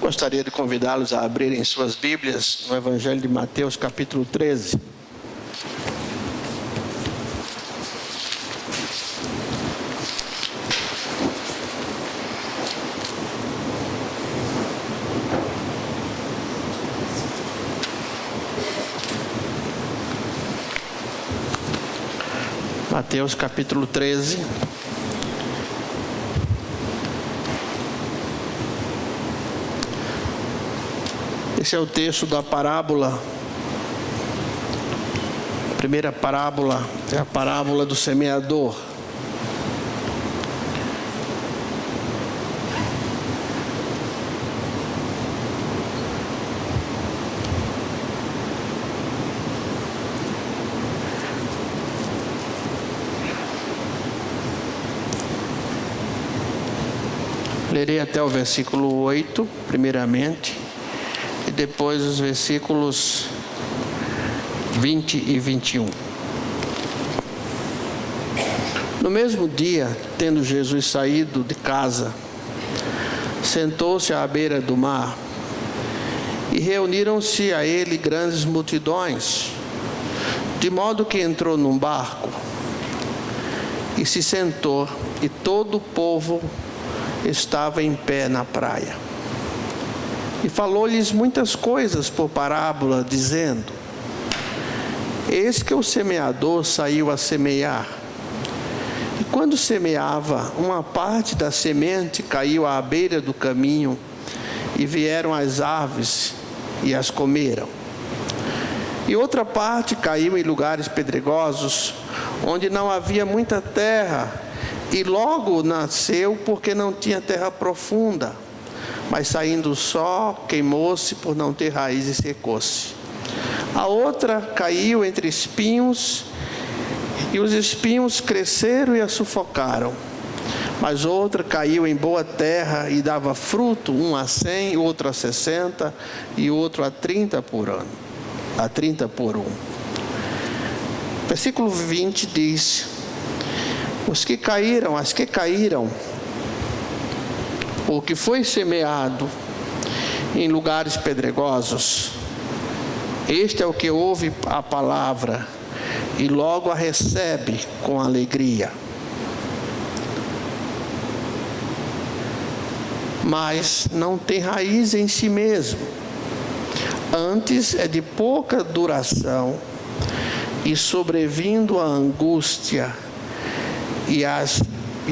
Gostaria de convidá-los a abrirem suas Bíblias no Evangelho de Mateus, capítulo 13. Mateus, capítulo 13. Esse é o texto da parábola. A primeira parábola é a parábola do semeador. Lerei até o versículo 8, primeiramente, e depois os versículos 20 e 21. No mesmo dia, tendo Jesus saído de casa, sentou-se à beira do mar, e reuniram-se a ele grandes multidões, de modo que entrou num barco, e se sentou, e todo o povo estava em pé na praia. E falou-lhes muitas coisas por parábola, dizendo: Eis que o semeador saiu a semear. E quando semeava, uma parte da semente caiu à beira do caminho, e vieram as aves e as comeram. E outra parte caiu em lugares pedregosos, onde não havia muita terra, e logo nasceu porque não tinha terra profunda, mas saindo só, queimou-se por não ter raiz e secou-se. A outra caiu entre espinhos, e os espinhos cresceram e a sufocaram. Mas outra caiu em boa terra e dava fruto, um a 100, outro a 60 e outro a 30 por ano, a 30 por um. Versículo 20 diz: as que caíram, o que foi semeado em lugares pedregosos, este é o que ouve a palavra e logo a recebe com alegria. Mas não tem raiz em si mesmo, antes é de pouca duração, e sobrevindo a angústia e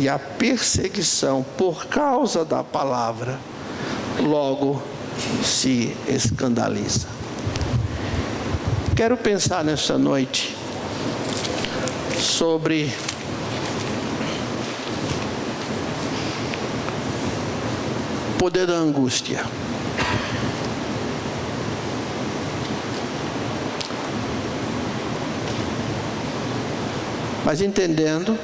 a perseguição por causa da palavra, logo se escandaliza. Quero pensar nesta noite sobre o poder da angústia. Mas entendendo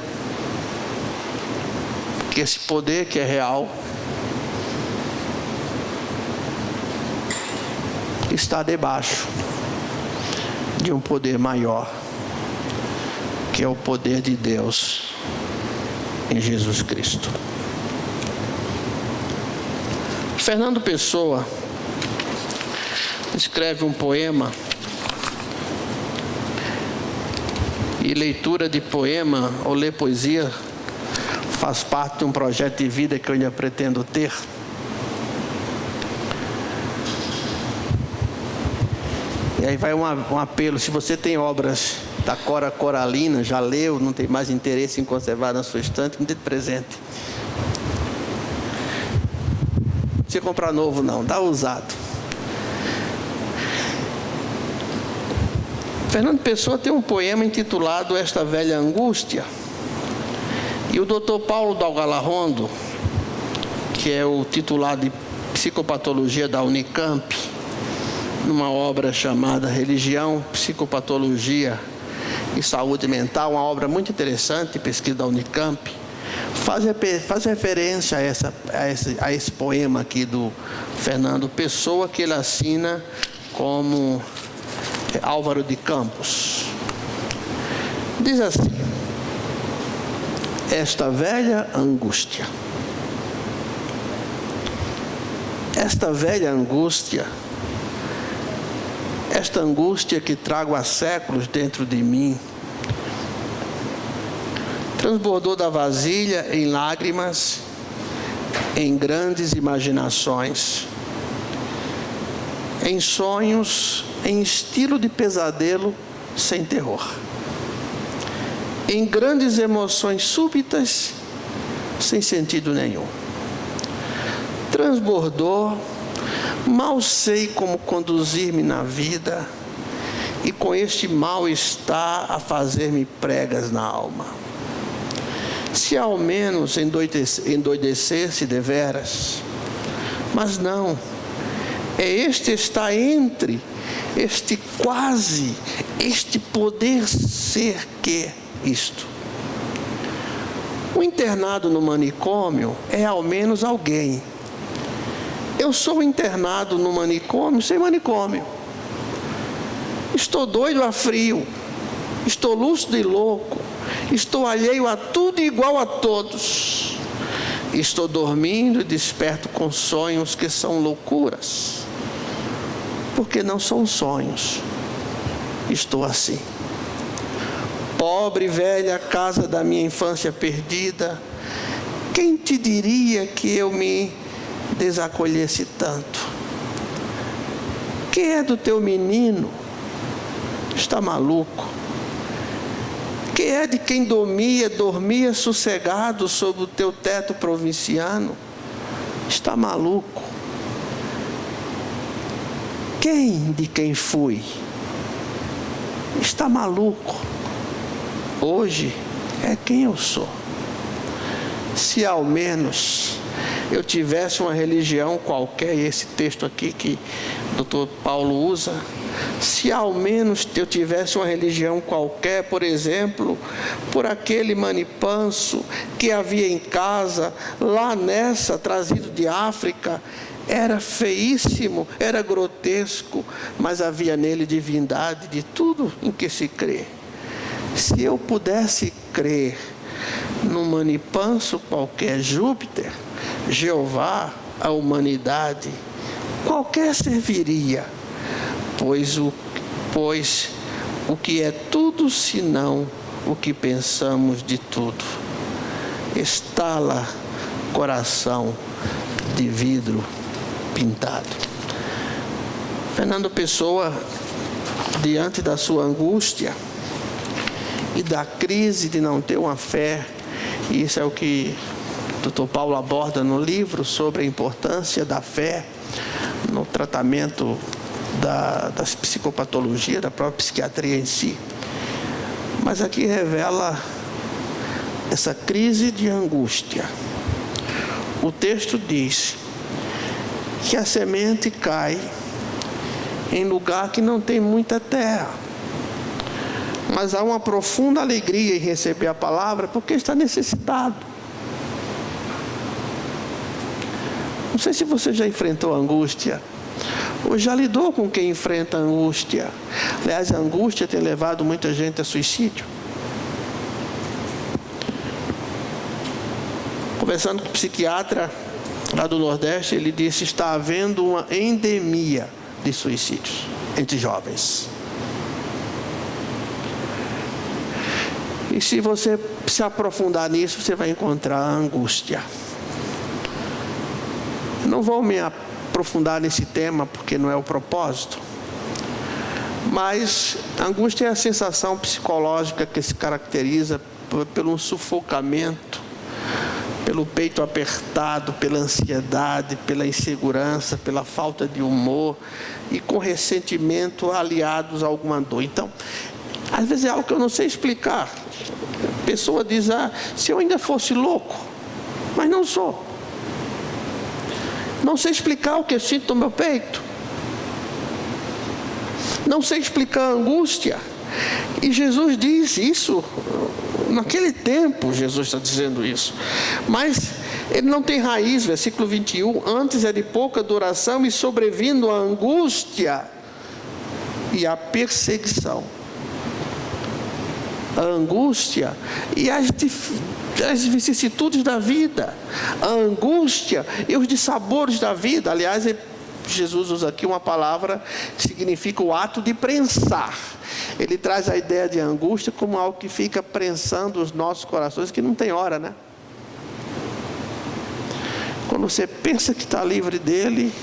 que esse poder que é real está debaixo de um poder maior, que é o poder de Deus em Jesus Cristo. Fernando Pessoa escreve um poema, e leitura de poema ou ler poesia faz parte de um projeto de vida que eu ainda pretendo ter. E aí vai um apelo: se você tem obras da Cora Coralina, já leu, não tem mais interesse em conservar na sua estante, me dê de presente. Não precisa comprar novo não, dá usado. Fernando Pessoa tem um poema intitulado Esta Velha Angústia. E o Dr. Paulo Dalgalarrondo, que é o titular de psicopatologia da Unicamp, numa obra chamada Religião, Psicopatologia e Saúde Mental, uma obra muito interessante, pesquisa da Unicamp, faz referência a esse poema aqui do Fernando Pessoa, que ele assina como Álvaro de Campos. Diz assim: esta velha angústia. esta velha angústia, esta angústia que trago há séculos dentro de mim, transbordou da vasilha em lágrimas, em grandes imaginações, em sonhos, em estilo de pesadelo sem terror, em grandes emoções súbitas, sem sentido nenhum. Transbordou, mal sei como conduzir-me na vida, e com este mal-estar a fazer-me pregas na alma. Se ao menos endoidecesse deveras, mas não, é este estar entre, este quase, este poder ser que isto. O internado no manicômio é ao menos alguém. Eu sou internado no manicômio sem manicômio. Estou doido a frio, estou lúcido e louco, estou alheio a tudo e igual a todos. Estou dormindo e desperto com sonhos que são loucuras, porque não são sonhos. Estou assim. Pobre velha casa da minha infância perdida, quem te diria que eu me desacolhesse tanto? Quem é do teu menino? Está maluco? Quem é de quem dormia sossegado sob o teu teto provinciano? Está maluco? Quem de quem fui? Está maluco? Hoje é quem eu sou. Se ao menos eu tivesse uma religião qualquer, e esse texto aqui que o Dr. Paulo usa, se ao menos eu tivesse uma religião qualquer, por exemplo, por aquele manipanso que havia em casa, lá nessa, trazido de África, era feíssimo, era grotesco, mas havia nele divindade de tudo em que se crê. Se eu pudesse crer num manipanso qualquer, Júpiter, Jeová, a humanidade, qualquer serviria, pois o que é tudo senão o que pensamos de tudo. Estala coração de vidro pintado. Fernando Pessoa, diante da sua angústia e da crise de não ter uma fé, e isso é o que o Dr. Paulo aborda no livro sobre a importância da fé no tratamento das psicopatologias, da própria psiquiatria em si. Mas aqui revela essa crise de angústia. O texto diz que a semente cai em lugar que não tem muita terra, mas há uma profunda alegria em receber a palavra porque está necessitado. Não sei se você já enfrentou a angústia, ou já lidou com quem enfrenta a angústia. Aliás, a angústia tem levado muita gente a suicídio. Conversando com um psiquiatra lá do Nordeste, ele disse: está havendo uma endemia de suicídios entre jovens. E se você se aprofundar nisso, você vai encontrar a angústia. Não vou me aprofundar nesse tema, porque não é o propósito. Mas a angústia é a sensação psicológica que se caracteriza pelo sufocamento, pelo peito apertado, pela ansiedade, pela insegurança, pela falta de humor e com ressentimento aliados a alguma dor. Então, às vezes é algo que eu não sei explicar. A pessoa diz: se eu ainda fosse louco, mas não sou. Não sei explicar o que eu sinto no meu peito. Não sei explicar a angústia. E Jesus diz isso. Naquele tempo, Jesus está dizendo isso. Mas ele não tem raiz, versículo 21. Antes é de pouca duração e sobrevindo a angústia e a perseguição. a angústia e as vicissitudes da vida, a angústia e os dissabores da vida. Aliás, Jesus usa aqui uma palavra que significa o ato de prensar. Ele traz a ideia de angústia como algo que fica prensando os nossos corações, que não tem hora, né? Quando você pensa que está livre dele,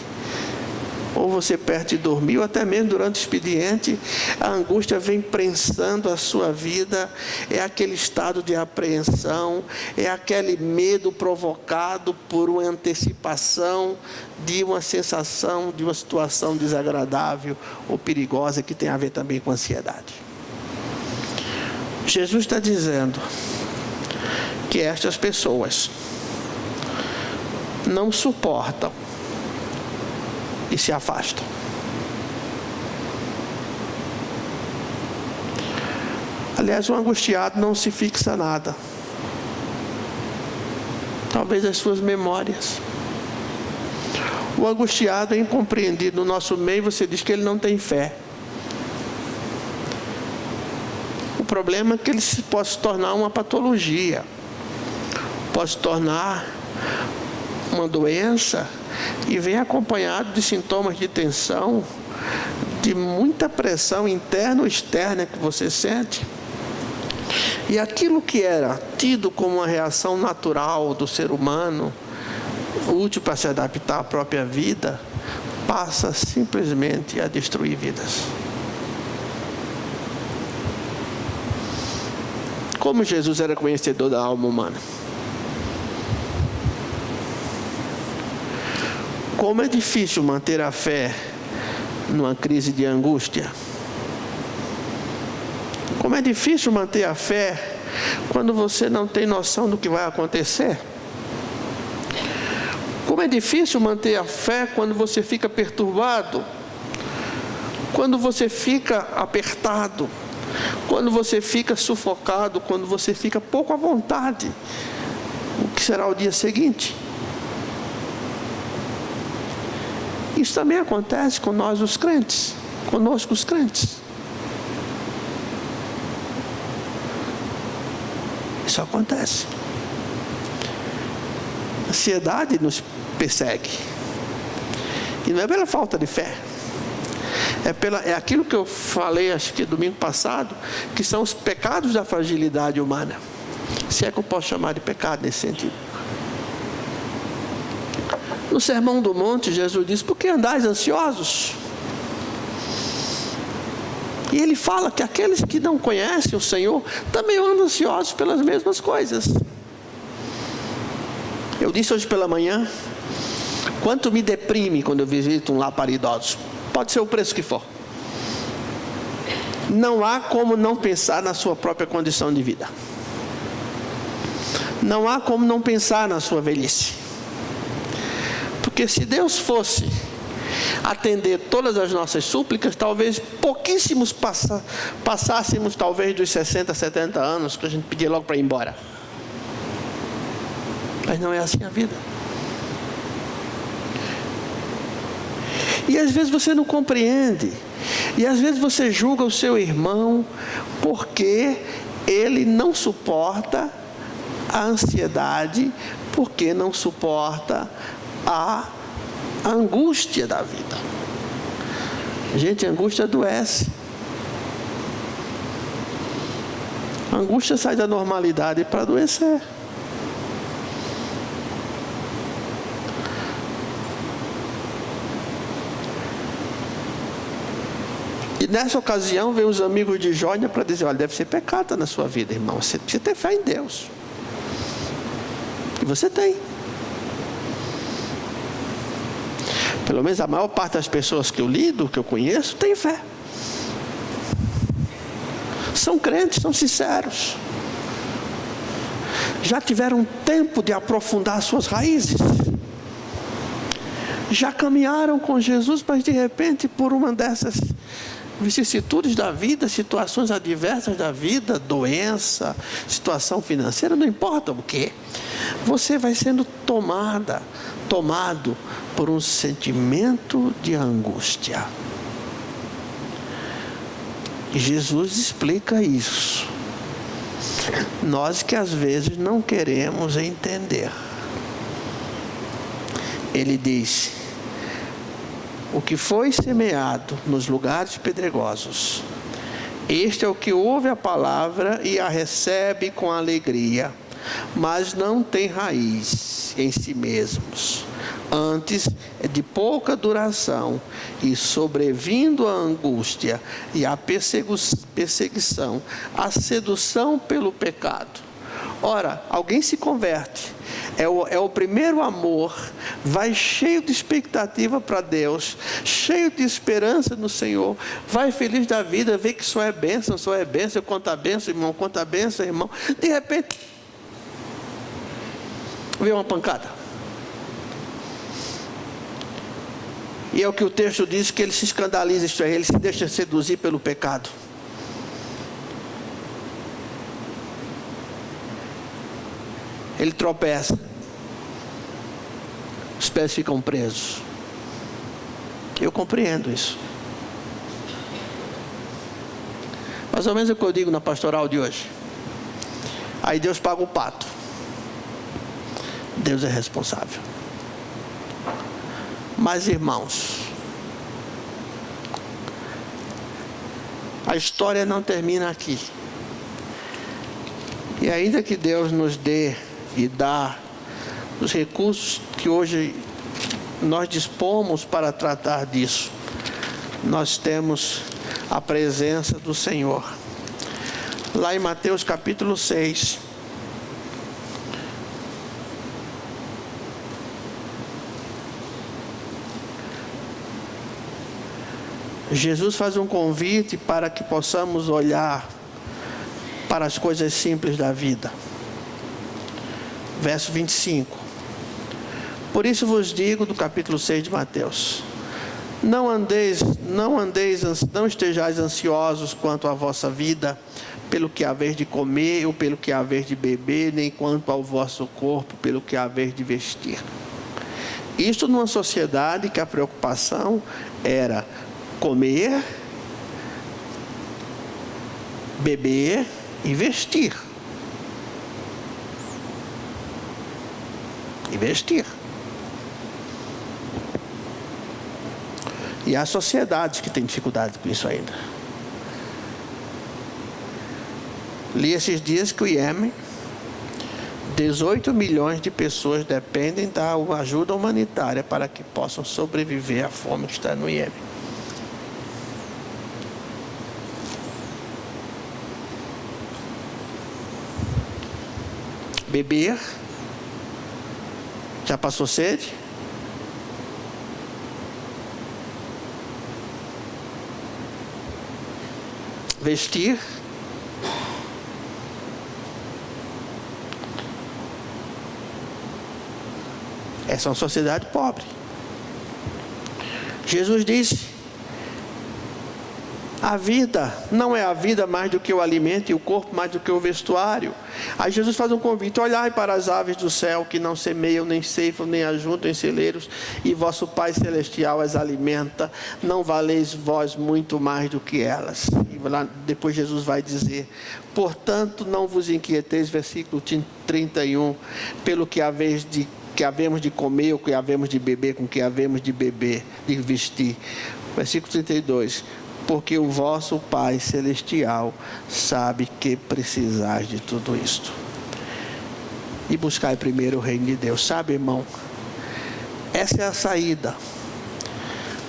ou você perto de dormir, ou até mesmo durante o expediente, a angústia vem prensando a sua vida. É aquele estado de apreensão, é aquele medo provocado por uma antecipação de uma sensação, de uma situação desagradável ou perigosa, que tem a ver também com ansiedade. Jesus está dizendo que estas pessoas não suportam e se afastam. Aliás, o angustiado não se fixa nada. Talvez as suas memórias. O angustiado é incompreendido no nosso meio. Você diz que ele não tem fé. O problema é que ele pode se tornar uma patologia, pode se tornar uma doença, e vem acompanhado de sintomas de tensão, de muita pressão interna ou externa que você sente. E aquilo que era tido como uma reação natural do ser humano, útil para se adaptar à própria vida, passa simplesmente a destruir vidas. Como Jesus era conhecedor da alma humana. Como é difícil manter a fé numa crise de angústia. Como é difícil manter a fé quando você não tem noção do que vai acontecer. Como é difícil manter a fé quando você fica perturbado, quando você fica apertado, quando você fica sufocado, quando você fica pouco à vontade. O que será o dia seguinte? Isso também acontece com nós os crentes, conosco os crentes. Isso acontece. A ansiedade nos persegue. E não é pela falta de fé. É aquilo que eu falei, acho que domingo passado, que são os pecados da fragilidade humana. Se é que eu posso chamar de pecado nesse sentido. No Sermão do Monte, Jesus diz: por que andais ansiosos? E ele fala que aqueles que não conhecem o Senhor também andam ansiosos pelas mesmas coisas. Eu disse hoje pela manhã, quanto me deprime quando eu visito um lar para idosos. Pode ser o preço que for. Não há como não pensar na sua própria condição de vida. Não há como não pensar na sua velhice. Porque se Deus fosse atender todas as nossas súplicas, talvez pouquíssimos passássemos talvez dos 60, 70 anos, que a gente pedia logo para ir embora. Mas não é assim a vida. E às vezes você não compreende. E às vezes você julga o seu irmão porque ele não suporta a ansiedade, porque não suporta a angústia da vida. Gente, a angústia adoece. A angústia sai da normalidade para adoecer. E nessa ocasião veio os amigos de Jó para dizer: olha, deve ser pecado na sua vida, irmão. Você precisa ter fé em Deus. E você tem. Pelo menos a maior parte das pessoas que eu lido, que eu conheço, tem fé. São crentes, são sinceros. Já tiveram tempo de aprofundar suas raízes. Já caminharam com Jesus, mas de repente, por uma dessas vicissitudes da vida, situações adversas da vida, doença, situação financeira, não importa o que, você vai sendo tomado por um sentimento de angústia. E Jesus explica isso. Nós que às vezes não queremos entender. Ele disse: o que foi semeado nos lugares pedregosos, este é o que ouve a palavra e a recebe com alegria, mas não tem raiz em si mesmos. Antes é de pouca duração, e sobrevindo a angústia e a perseguição, a sedução pelo pecado. Ora, alguém se converte, é o primeiro amor, vai cheio de expectativa para Deus, cheio de esperança no Senhor, vai feliz da vida, vê que só é bênção, conta a bênção, irmão, conta a bênção, irmão. De repente, vê uma pancada. E é o que o texto diz, que ele se escandaliza, isto é, ele se deixa seduzir pelo pecado. Ele tropeça, os pés ficam presos. Eu compreendo isso. Mais ou menos é o que eu digo na pastoral de hoje. Aí Deus paga o pato. Deus é responsável. Mas, irmãos, a história não termina aqui. E ainda que Deus nos dê e dá os recursos que hoje nós dispomos para tratar disso, nós temos a presença do Senhor. Lá em Mateus capítulo 6, Jesus faz um convite para que possamos olhar para as coisas simples da vida. Verso 25. Por isso vos digo, do capítulo 6 de Mateus: não estejais ansiosos quanto à vossa vida, pelo que haver de comer ou pelo que haver de beber, nem quanto ao vosso corpo, pelo que haver de vestir. Isto numa sociedade que a preocupação era comer, beber e vestir. E há sociedades que têm dificuldade com isso ainda. Li esses dias que o Iêmen, 18 milhões de pessoas dependem da ajuda humanitária para que possam sobreviver à fome que está no Iêmen. Beber. Já passou sede? Vestir. Essa é uma sociedade pobre. Jesus disse: a vida não é a vida mais do que o alimento, e o corpo mais do que o vestuário. Aí Jesus faz um convite: olhai para as aves do céu, que não semeiam, nem ceifam, nem ajuntam em celeiros, e vosso Pai Celestial as alimenta. Não valeis vós muito mais do que elas? E lá depois Jesus vai dizer: portanto não vos inquieteis, versículo 31, pelo que havemos de comer, o que havemos de beber, com o que havemos de beber, de vestir. Versículo 32, porque o vosso Pai Celestial sabe que precisais de tudo isto. E buscai primeiro o reino de Deus. Sabe, irmão, essa é a saída.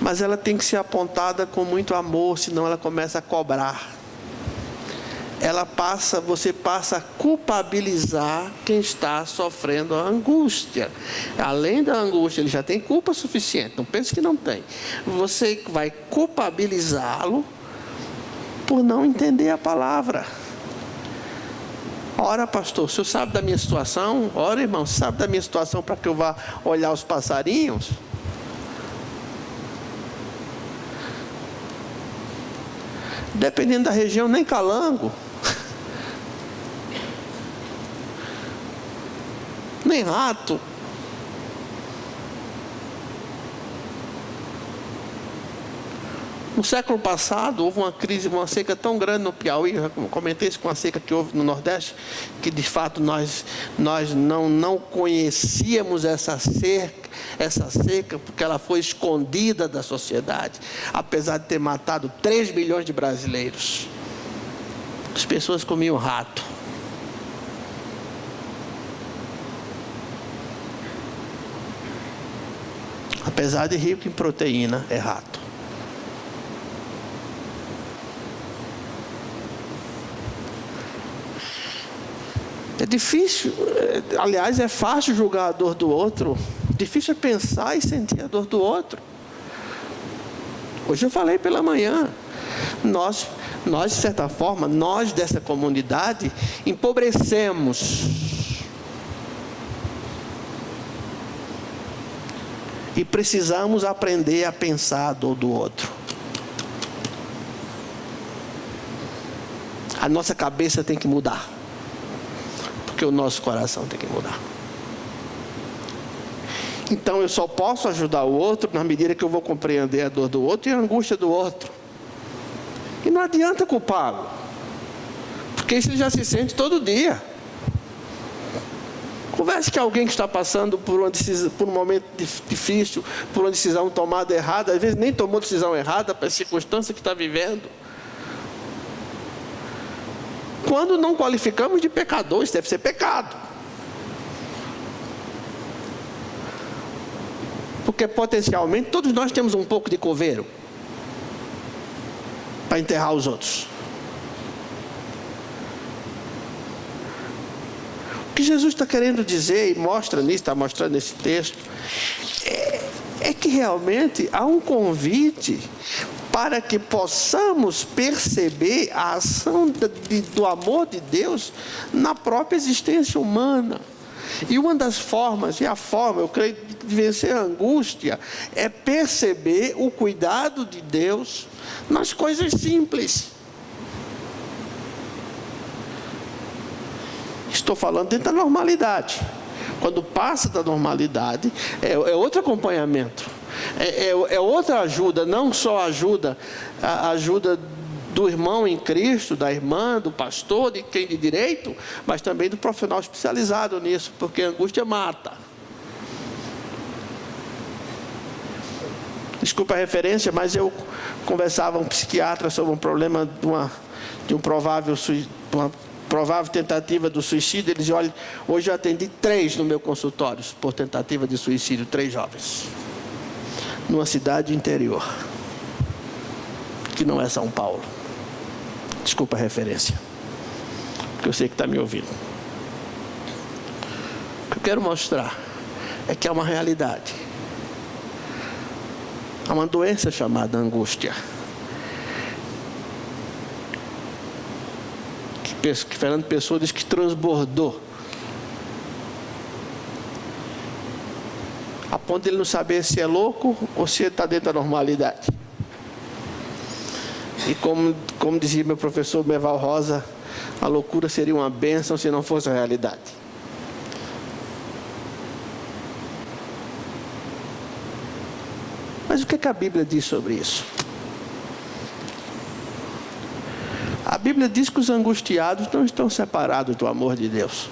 Mas ela tem que ser apontada com muito amor, senão ela começa a cobrar. Você passa a culpabilizar quem está sofrendo a angústia. Além da angústia, ele já tem culpa suficiente, não pense que não tem. Você vai culpabilizá-lo por não entender a palavra. Ora, pastor, o senhor sabe da minha situação? Ora, irmão, você sabe da minha situação para que eu vá olhar os passarinhos? Dependendo da região, nem calango, nem rato. No século passado, houve uma crise, uma seca tão grande no Piauí, eu já comentei isso com a seca que houve no Nordeste, que de fato nós não conhecíamos essa seca, porque ela foi escondida da sociedade, apesar de ter matado 3 milhões de brasileiros. As pessoas comiam rato. Apesar de rico em proteína, é rato. É difícil, aliás, é fácil julgar a dor do outro. Difícil é pensar e sentir a dor do outro. Hoje eu falei pela manhã. Nós de certa forma, nós dessa comunidade, empobrecemos. E precisamos aprender a pensar a dor do outro. A nossa cabeça tem que mudar. Porque o nosso coração tem que mudar. Então eu só posso ajudar o outro na medida que eu vou compreender a dor do outro e a angústia do outro. E não adianta culpá-lo. Porque isso ele já se sente todo dia. Converse com alguém que está passando por um momento difícil, por uma decisão tomada errada, às vezes nem tomou decisão errada para a circunstância que está vivendo. Quando não qualificamos de pecador, isso deve ser pecado. Porque potencialmente todos nós temos um pouco de coveiro para enterrar os outros. O que Jesus está querendo dizer, e mostra nisso, está mostrando nesse texto, é que realmente há um convite para que possamos perceber a ação do amor de Deus na própria existência humana. E uma das formas, e a forma, eu creio, de vencer a angústia, é perceber o cuidado de Deus nas coisas simples. Estou falando dentro da normalidade. Quando passa da normalidade, é outro acompanhamento. É outra ajuda, não só a ajuda do irmão em Cristo, da irmã, do pastor, de quem de direito, mas também do profissional especializado nisso, porque a angústia mata. Desculpa a referência, mas eu conversava com um psiquiatra sobre um problema de uma provável tentativa do suicídio. Ele dizia: olha, hoje eu atendi 3 no meu consultório por tentativa de suicídio, 3 jovens, numa cidade interior, que não é São Paulo. Desculpa a referência, porque eu sei que está me ouvindo. O que eu quero mostrar é que há uma realidade. Há uma doença chamada angústia. Que Fernando Pessoa diz que transbordou. A ponto de ele não saber se é louco ou se está dentro da normalidade. E como dizia meu professor Meval Rosa, a loucura seria uma bênção se não fosse a realidade. Mas o que a Bíblia diz sobre isso? A Bíblia diz que os angustiados não estão separados do amor de Deus.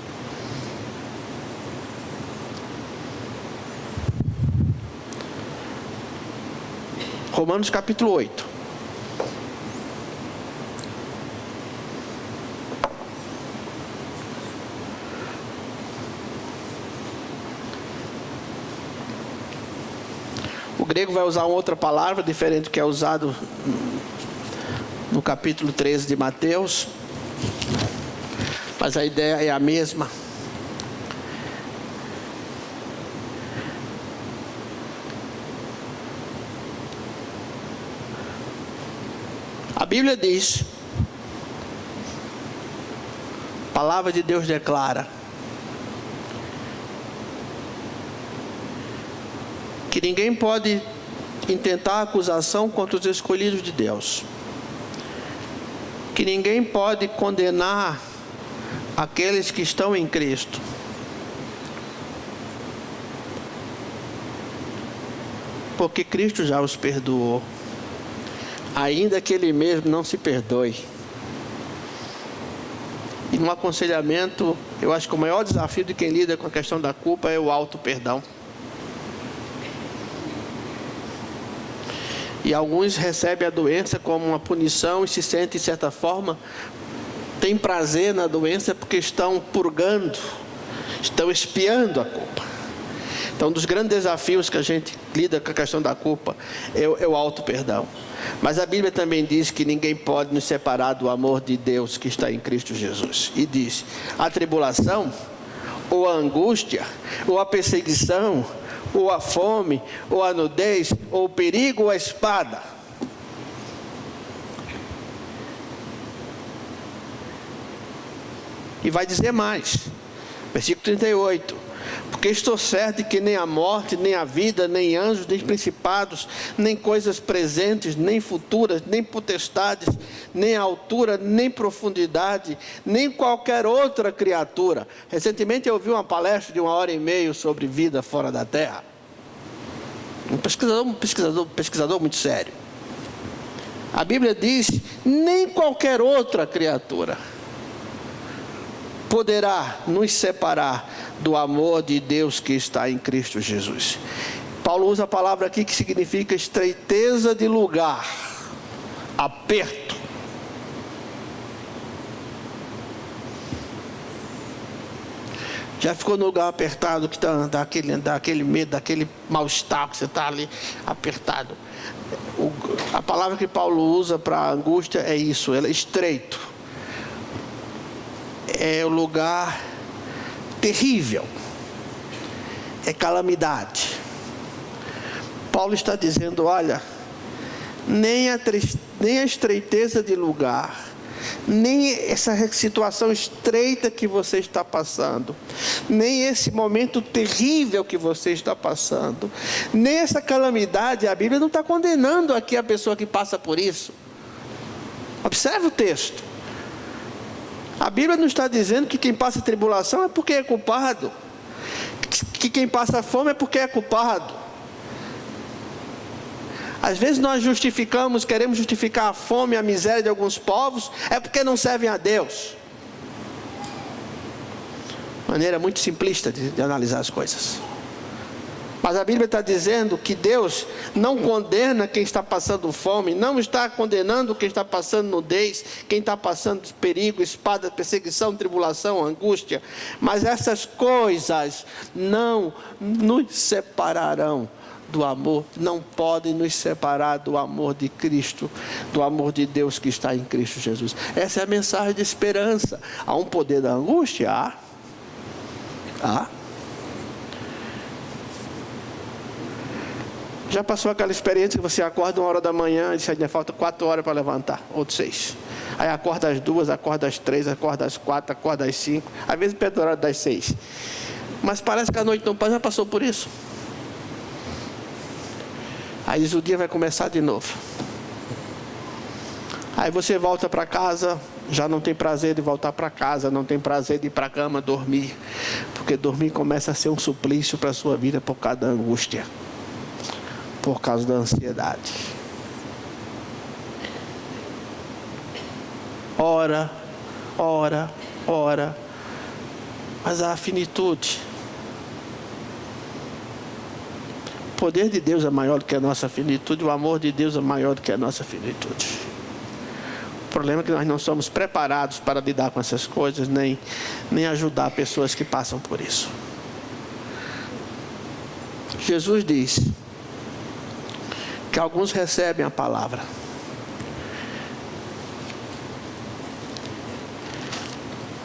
Romanos capítulo 8. O grego vai usar uma outra palavra diferente do que é usado no capítulo 13 de Mateus, mas a ideia é a mesma. A Bíblia diz, a palavra de Deus declara, que ninguém pode intentar acusação contra os escolhidos de Deus. Que ninguém pode condenar aqueles que estão em Cristo. Porque Cristo já os perdoou. ainda que ele mesmo não se perdoe. E no aconselhamento, eu acho que o maior desafio de quem lida com a questão da culpa é o auto-perdão. E alguns recebem a doença como uma punição e se sentem, de certa forma, têm prazer na doença porque estão purgando, estão expiando a culpa. Então, um dos grandes desafios que a gente lida com a questão da culpa é o auto-perdão. Mas a Bíblia também diz que ninguém pode nos separar do amor de Deus que está em Cristo Jesus. E diz: a tribulação, ou a angústia, ou a perseguição, ou a fome, ou a nudez, ou o perigo, ou a espada. E vai dizer mais, versículo 38. Porque estou certo de que nem a morte, nem a vida, nem anjos, nem principados, nem coisas presentes, nem futuras, nem potestades, nem altura, nem profundidade, nem qualquer outra criatura. Recentemente eu ouvi uma palestra de 1h30 sobre vida fora da Terra. Um pesquisador muito sério. A Bíblia diz: nem qualquer outra criatura poderá nos separar do amor de Deus que está em Cristo Jesus. Paulo usa a palavra aqui que significa estreiteza de lugar, aperto. Já ficou no lugar apertado, que dá aquele medo, daquele mal-estar, que você está ali apertado. A palavra que Paulo usa para angústia é isso, ela é estreito. É o lugar terrível, é calamidade. Paulo está dizendo: olha, nem a estreiteza de lugar, nem essa situação estreita que você está passando, nem esse momento terrível que você está passando, nem essa calamidade, a Bíblia não está condenando aqui a pessoa que passa por isso. Observe o texto. A Bíblia não está dizendo que quem passa tribulação é porque é culpado, que quem passa fome é porque é culpado. Às vezes nós queremos justificar a fome e a miséria de alguns povos, é porque não servem a Deus. Maneira muito simplista de analisar as coisas. Mas a Bíblia está dizendo que Deus não condena quem está passando fome, não está condenando quem está passando nudez, quem está passando perigo, espada, perseguição, tribulação, angústia. Mas essas coisas não nos separarão do amor, não podem nos separar do amor de Cristo, do amor de Deus que está em Cristo Jesus. Essa é a mensagem de esperança. Há um poder da angústia? Há. Já passou aquela experiência que você acorda 1h da manhã e diz: ainda falta 4 horas para levantar, ou 6. Aí acorda às 2, acorda às 3, acorda às 4, acorda às 5, às vezes perto do horário das 6. Mas parece que a noite não passa, já passou por isso. Aí diz: o dia vai começar de novo. Aí você volta para casa, já não tem prazer de voltar para casa, não tem prazer de ir para a cama dormir, porque dormir começa a ser um suplício para a sua vida por causa da angústia, por causa da ansiedade. Ora, mas há finitude. O poder de Deus é maior do que a nossa finitude, o amor de Deus é maior do que a nossa finitude. O problema é que nós não somos preparados para lidar com essas coisas, nem ajudar pessoas que passam por isso. Jesus diz que alguns recebem a palavra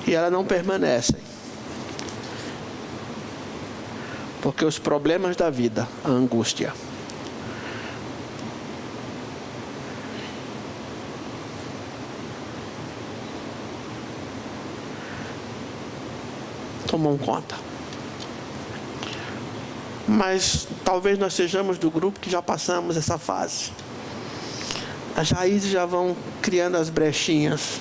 e ela não permanecem, porque os problemas da vida, a angústia, tomam conta. Mas talvez nós sejamos do grupo que já passamos essa fase. As raízes já vão criando as brechinhas.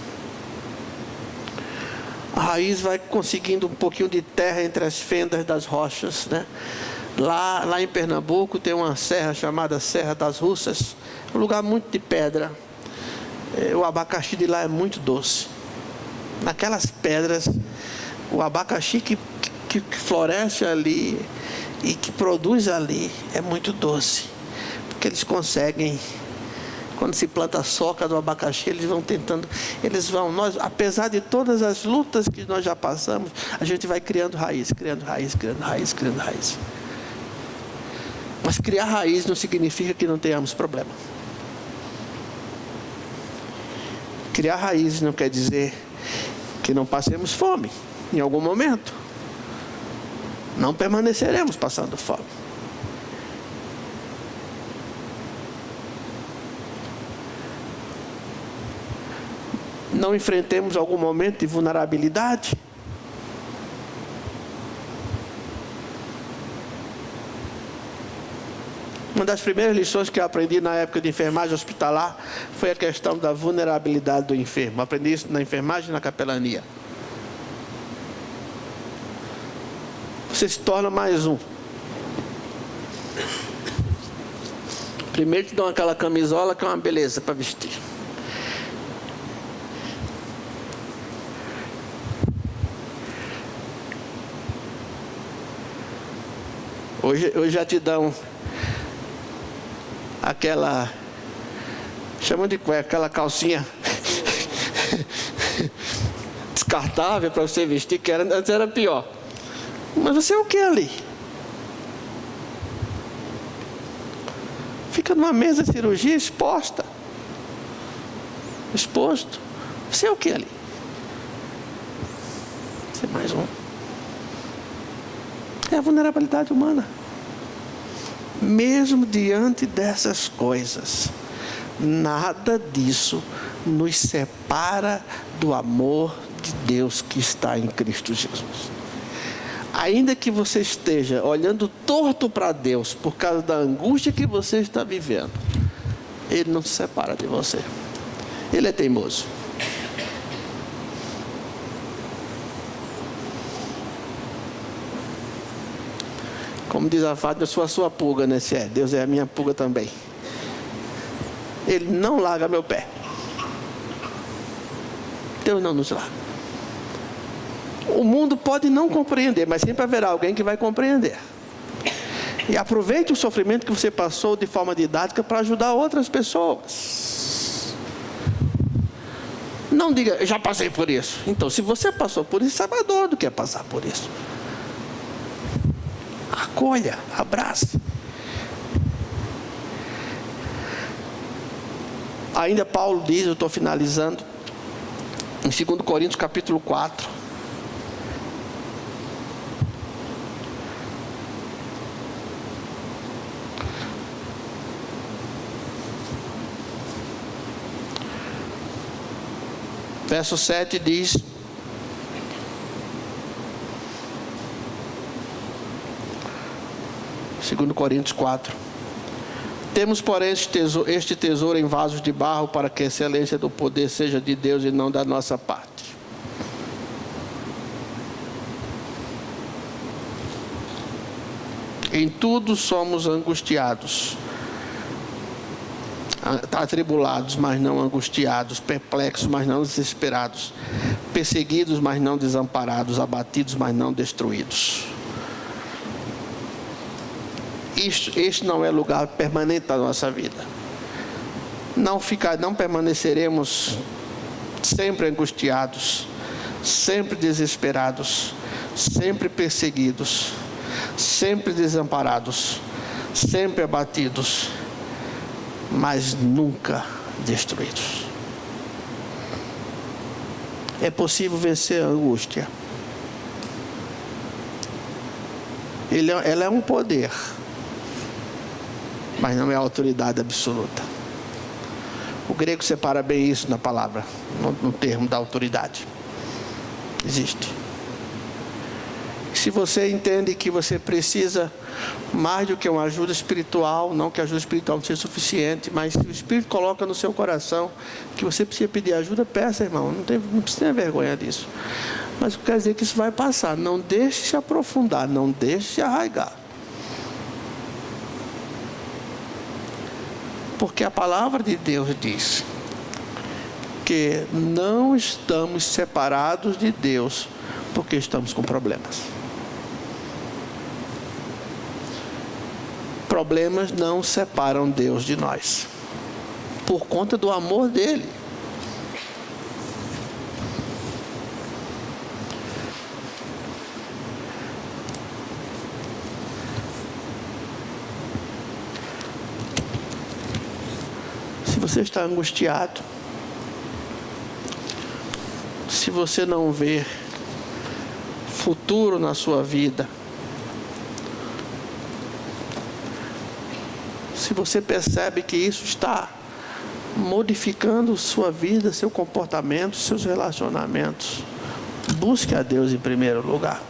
A raiz vai conseguindo um pouquinho de terra entre as fendas das rochas, né? Lá em Pernambuco tem uma serra chamada Serra das Russas, um lugar muito de pedra. O abacaxi de lá é muito doce. Naquelas pedras, o abacaxi que floresce ali e que produz ali é muito doce, porque eles conseguem. Quando se planta a soca do abacaxi, eles vão tentando, nós, apesar de todas as lutas que nós já passamos, a gente vai criando raiz. Mas criar raiz não significa que não tenhamos problema. Criar raiz não quer dizer que não passemos fome em algum momento. Não permaneceremos passando fome. Não enfrentemos algum momento de vulnerabilidade. Uma das primeiras lições que eu aprendi na época de enfermagem hospitalar foi a questão da vulnerabilidade do enfermo. Aprendi isso na enfermagem e na capelania. Você se torna mais um. Primeiro te dão aquela camisola que é uma beleza para vestir. Hoje já te dão aquela, chamam de cueca, aquela calcinha descartável para você vestir, que antes era pior. Mas você é o que ali? Fica numa mesa de cirurgia exposto. Você é o que ali? Você é mais um. É a vulnerabilidade humana. Mesmo diante dessas coisas, nada disso nos separa do amor de Deus que está em Cristo Jesus. Ainda que você esteja olhando torto para Deus por causa da angústia que você está vivendo, Ele não se separa de você. Ele é teimoso. Como diz a Fátima, eu sou a sua pulga, né? Deus é a minha pulga também. Ele não larga meu pé. Deus não nos larga. O mundo pode não compreender, mas sempre haverá alguém que vai compreender. E aproveite o sofrimento que você passou de forma didática para ajudar outras pessoas. Não diga, eu já passei por isso. Então, se você passou por isso, sabe a dor do que é passar por isso. Acolha, abrace. Ainda Paulo diz, eu estou finalizando, em 2 Coríntios capítulo 4. Verso 7 diz: Segundo Coríntios 4. Temos, porém, este tesouro em vasos de barro, para que a excelência do poder seja de Deus e não da nossa parte. Em tudo somos angustiados, atribulados, mas não angustiados, perplexos, mas não desesperados, perseguidos, mas não desamparados, abatidos, mas não destruídos. Este não é lugar permanente da nossa vida. Não permaneceremos sempre angustiados, sempre desesperados, sempre perseguidos, sempre desamparados, sempre abatidos, mas nunca destruídos. É possível vencer a angústia. Ela é um poder, mas não é autoridade absoluta. O grego separa bem isso na palavra, no termo da autoridade. Existe. Se você entende que você precisa mais do que uma ajuda espiritual, não que a ajuda espiritual não seja suficiente, mas se o Espírito coloca no seu coração que você precisa pedir ajuda, peça, irmão. Não precisa ter vergonha disso. Mas quer dizer que isso vai passar. Não deixe se aprofundar, não deixe se arraigar. Porque a palavra de Deus diz que não estamos separados de Deus porque estamos com problemas. Problemas não separam Deus de nós, por conta do amor dele. Se você está angustiado, se você não vê futuro na sua vida, se você percebe que isso está modificando sua vida, seu comportamento, seus relacionamentos, busque a Deus em primeiro lugar.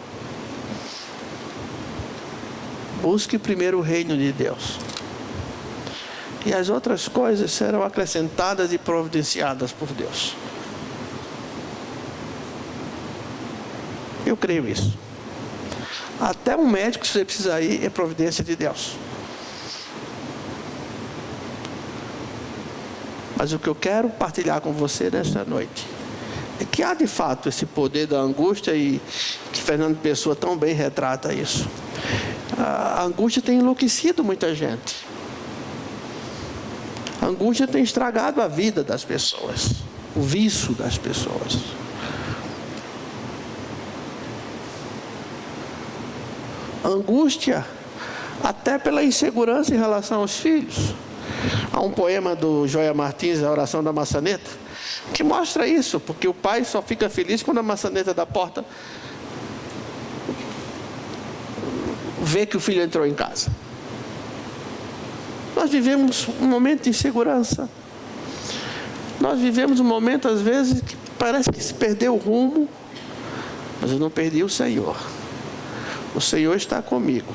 Busque primeiro o reino de Deus. E as outras coisas serão acrescentadas e providenciadas por Deus. Eu creio isso. Até um médico, se você precisar ir, é providência de Deus. Mas o que eu quero partilhar com você nesta noite é que há de fato esse poder da angústia, e que Fernando Pessoa tão bem retrata isso. A angústia tem enlouquecido muita gente. A angústia tem estragado a vida das pessoas, o vício das pessoas. A angústia até pela insegurança em relação aos filhos. Há um poema do Joia Martins, A Oração da Maçaneta, que mostra isso, porque o pai só fica feliz quando a maçaneta da porta vê que o filho entrou em casa. Nós vivemos um momento de insegurança. Nós vivemos um momento, às vezes, que parece que se perdeu o rumo, mas eu não perdi o Senhor. O Senhor está comigo.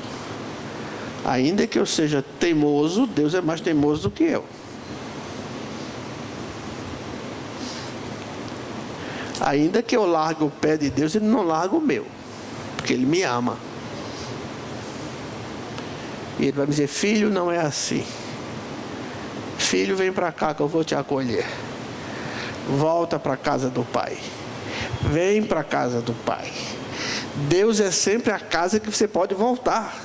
Ainda que eu seja teimoso, Deus é mais teimoso do que eu. Ainda que eu largue o pé de Deus, Ele não larga o meu, porque Ele me ama. E Ele vai me dizer: filho, não é assim. Filho, vem para cá que eu vou te acolher. Volta para a casa do Pai. Vem para a casa do Pai. Deus é sempre a casa que você pode voltar.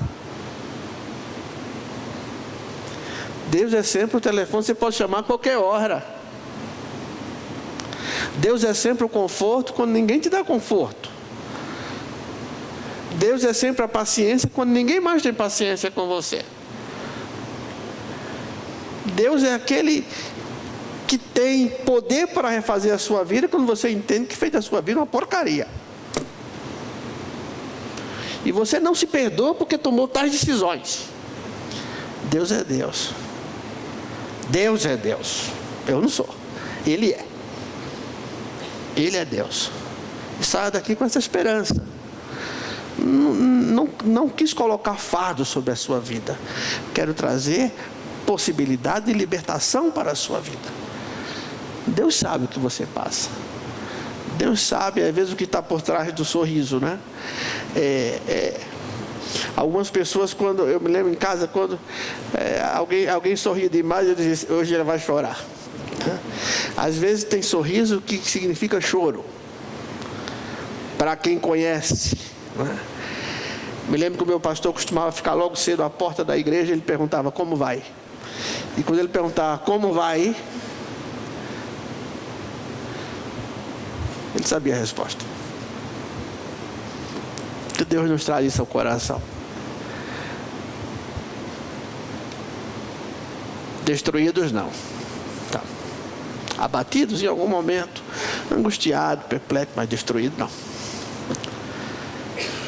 Deus é sempre o telefone que você pode chamar a qualquer hora. Deus é sempre o conforto quando ninguém te dá conforto. Deus é sempre a paciência quando ninguém mais tem paciência com você. Deus é aquele que tem poder para refazer a sua vida quando você entende que fez da sua vida uma porcaria. E você não se perdoa porque tomou tais decisões. Deus é Deus. Deus é Deus. Eu não sou. Ele é. Ele é Deus. E saia daqui com essa esperança. Não quis colocar fardo sobre a sua vida. Quero trazer possibilidade de libertação para a sua vida. Deus sabe o que você passa. Deus sabe, às vezes, o que está por trás do sorriso, né? Algumas pessoas, quando eu me lembro em casa, quando alguém sorri demais, eu dizia: hoje ela vai chorar. Às vezes tem sorriso que significa choro, para quem conhece, né? Me lembro que o meu pastor costumava ficar logo cedo à porta da igreja. Ele perguntava: como vai? E quando ele perguntava como vai, ele sabia a resposta. Que Deus nos traz isso ao coração. Destruídos não, tá. Abatidos em algum momento, angustiado, perplexo, mas destruído não.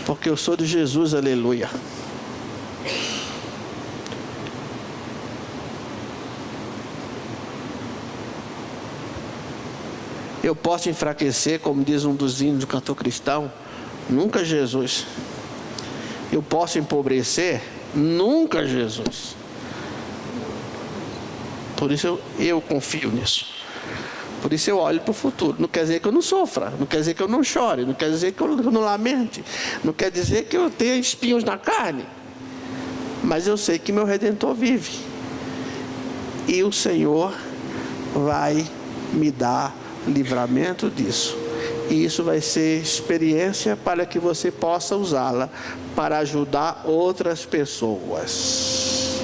Porque eu sou de Jesus, aleluia. Eu posso enfraquecer, como diz um dos hinos do cantor cristão, nunca Jesus. Eu posso empobrecer, nunca Jesus. Por isso eu confio nisso. Por isso eu olho para o futuro. Não quer dizer que eu não sofra, não quer dizer que eu não chore, não quer dizer que eu não lamente, não quer dizer que eu tenha espinhos na carne. Mas eu sei que meu Redentor vive. e o Senhor vai me dar livramento disso. E isso vai ser experiência para que você possa usá-la para ajudar outras pessoas.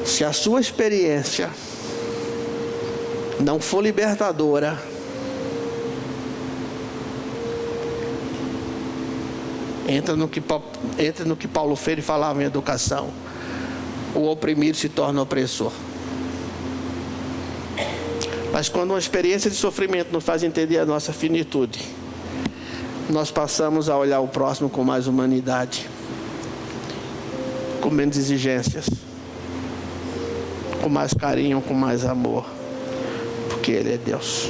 Se a sua experiência não for libertadora, entra no que Paulo Freire falava em educação: o oprimido se torna opressor. Mas quando uma experiência de sofrimento nos faz entender a nossa finitude, nós passamos a olhar o próximo com mais humanidade, com menos exigências, com mais carinho, com mais amor, porque Ele é Deus.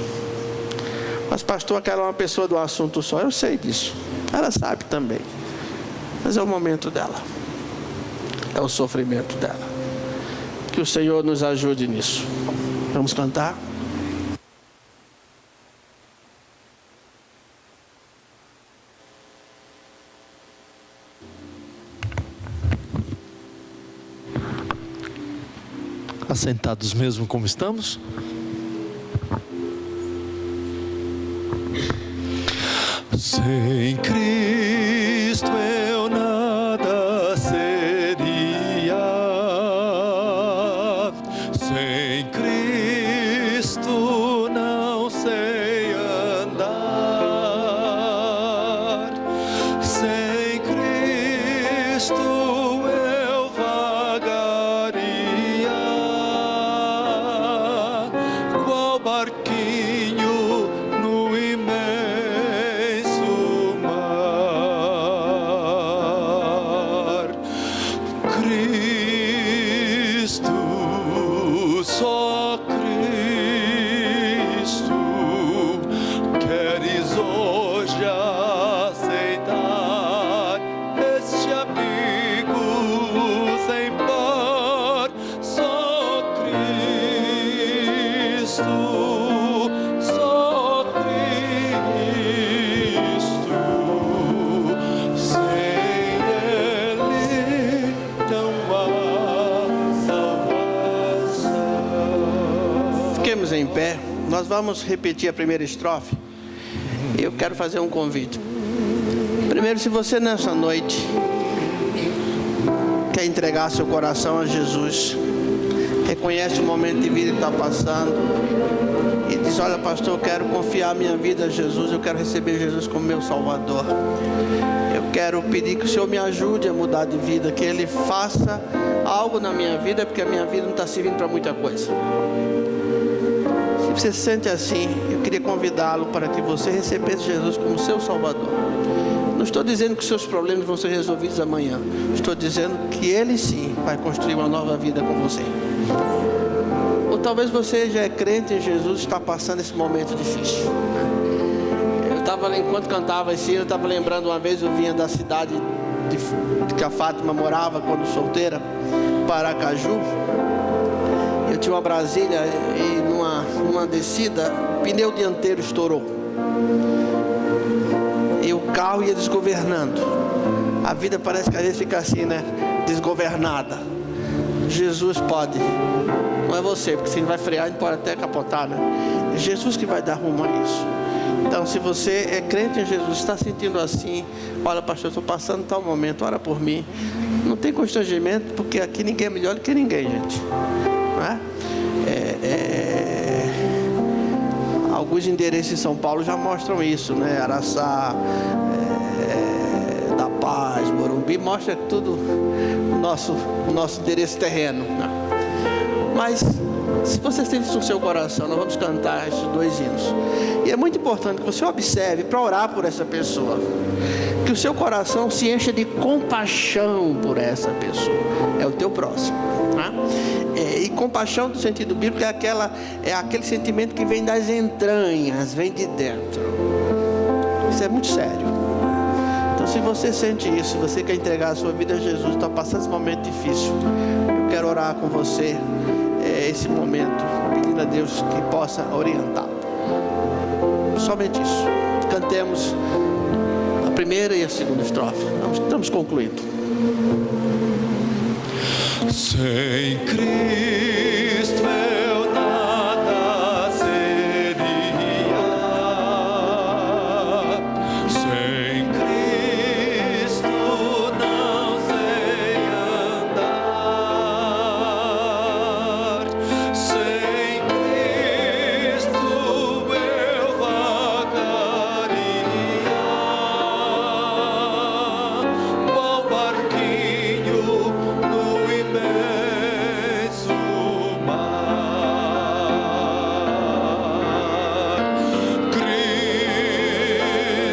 Mas pastor, aquela é uma pessoa do assunto só. Eu sei disso, ela sabe também, mas é o momento dela, é o sofrimento dela. Que o Senhor nos ajude nisso. Vamos cantar? Assentados mesmo como estamos. Sem Cristo eu nada seria. Sem Cristo não sei andar. Sem Cristo eu vagaria, qual barquinho no imenso mar. Cristo, só Cristo, queres hoje aceitar este amigo sem par. Só Cristo, só Cristo, sem Ele não há salvação. Fiquemos em pé. Nós vamos repetir a primeira estrofe. Eu quero fazer um convite. Primeiro, se você nessa noite quer entregar seu coração a Jesus, reconhece o momento de vida que está passando e diz: olha, pastor, eu quero confiar minha vida a Jesus, eu quero receber Jesus como meu Salvador. Eu quero pedir que o Senhor me ajude a mudar de vida, que Ele faça algo na minha vida, porque a minha vida não está servindo para muita coisa. Se você se sente assim, eu queria convidá-lo para que você recebesse Jesus como seu Salvador. Não estou dizendo que seus problemas vão ser resolvidos amanhã. Estou dizendo que Ele sim vai construir uma nova vida com você. Ou talvez você já é crente em Jesus e está passando esse momento difícil. Eu estava, enquanto cantava esse hino, eu estava lembrando uma vez, eu vinha da cidade que a Fátima morava quando solteira, Paracaju. Eu tinha uma Brasília e numa descida, o pneu dianteiro estourou. E o carro ia desgovernando. A vida parece que às vezes fica assim, né? Desgovernada. Jesus pode. Não é você, porque se ele vai frear, ele pode até capotar, né? É Jesus que vai dar rumo a isso. Então, se você é crente em Jesus, está sentindo assim: olha, pastor, eu estou passando tal momento, ora por mim. Não tem constrangimento, porque aqui ninguém é melhor do que ninguém, gente. Não é? Alguns endereços em São Paulo já mostram isso, né? Araçá, da Paz, Morumbi, mostra tudo o nosso endereço terreno, né? Mas se você sente isso no seu coração, nós vamos cantar esses dois hinos. E é muito importante que você observe para orar por essa pessoa, que o seu coração se encha de compaixão por essa pessoa. É o teu próximo, né? E compaixão no sentido bíblico é aquele sentimento que vem das entranhas, vem de dentro. Isso é muito sério. Então, se você sente isso, se você quer entregar a sua vida a Jesus, está passando esse momento difícil, eu quero orar com você esse momento, pedindo a Deus que possa orientar. Somente isso. Cantemos a primeira e a segunda estrofe. Estamos concluindo. Sem Cristo eu nada seria. Sem Cristo não sei andar. Sem Cristo eu vagaria. Qual barquinho no imenso mar.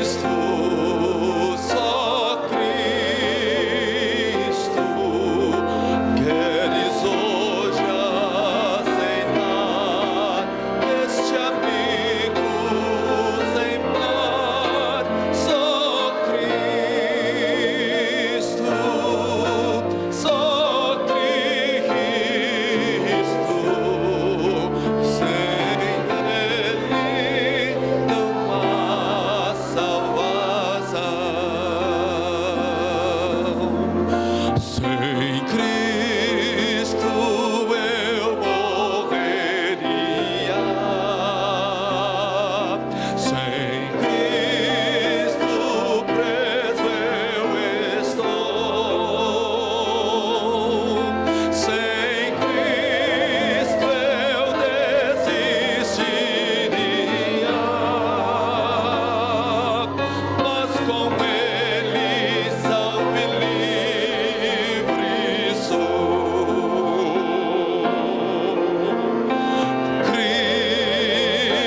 Cristo, só Cristo, queres hoje aceitar este amigo sem par. Só Cristo, só Cristo, sem Ele não há salvação. Sem Cristo eu morreria. Sem Cristo preso eu estou. Sem Cristo eu desistiria. Mas com Ele salvo e livre sou.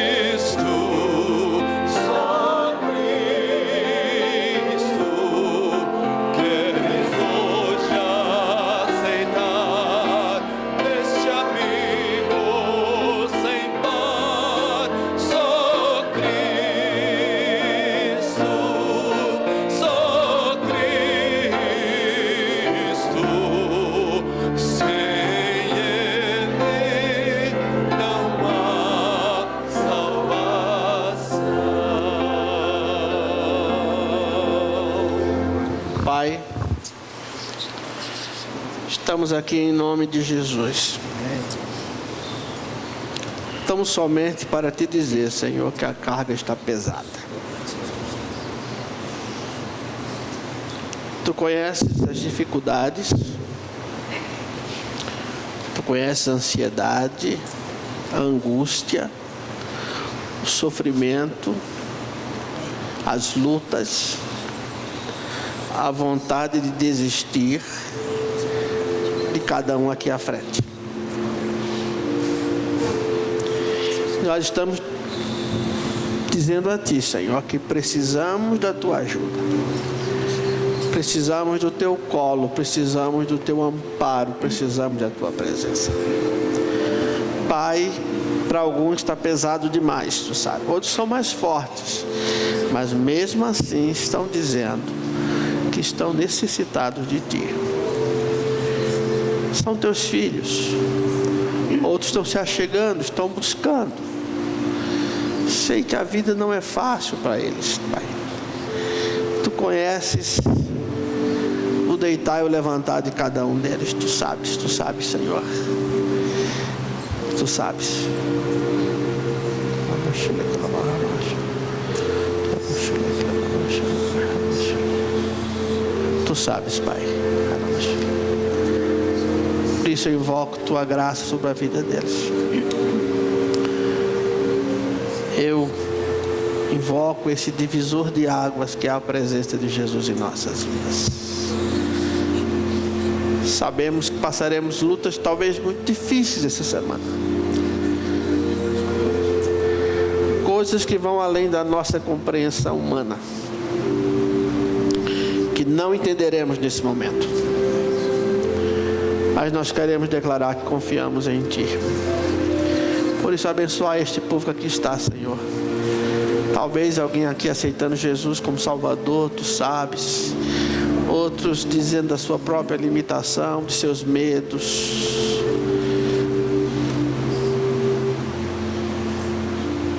Cristo, só Cristo, queres hoje aceitar este amigo sem par. Só Cristo, só Cristo, sem Ele não há salvação. Pai, estamos aqui em nome de Jesus. Estamos somente para te dizer, Senhor, que a carga está pesada. Tu conheces as dificuldades, tu conheces a ansiedade, a angústia, o sofrimento, as lutas, a vontade de desistir de cada um aqui à frente. Nós estamos dizendo a Ti, Senhor, que precisamos da Tua ajuda. Precisamos do Teu colo, precisamos do Teu amparo, precisamos da Tua presença. Pai, para alguns está pesado demais, Tu sabe. Outros são mais fortes, mas mesmo assim estão dizendo que estão necessitados de Ti. São Teus filhos. Outros estão se achegando, estão buscando. Sei que a vida não é fácil para eles, Pai. Tu conheces o deitar e o levantar de cada um deles. Tu sabes, Senhor. Tu sabes. Tu sabes, Pai. Por isso eu invoco Tua graça sobre a vida deles. Eu invoco esse divisor de águas que é a presença de Jesus em nossas vidas. Sabemos que passaremos lutas talvez muito difíceis essa semana. Coisas que vão além da nossa compreensão humana, que não entenderemos nesse momento. Mas nós queremos declarar que confiamos em Ti. Por isso, abençoa este povo que aqui está, Senhor. Talvez alguém aqui aceitando Jesus como Salvador, Tu sabes. Outros dizendo da sua própria limitação, de seus medos.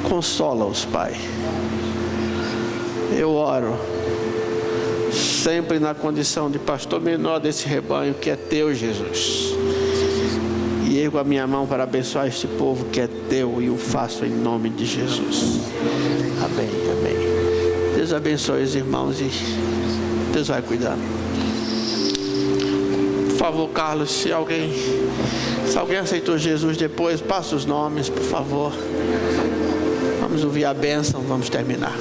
Consola-os, Pai. Eu oro, sempre na condição de pastor menor desse rebanho que é Teu, Jesus. ergo a minha mão para abençoar este povo que é teu e o faço em nome de Jesus. Amém, amém. Deus abençoe os irmãos e Deus vai cuidar. Por favor, Carlos, se alguém aceitou Jesus depois, passa os nomes, por favor. Vamos ouvir a bênção, vamos terminar.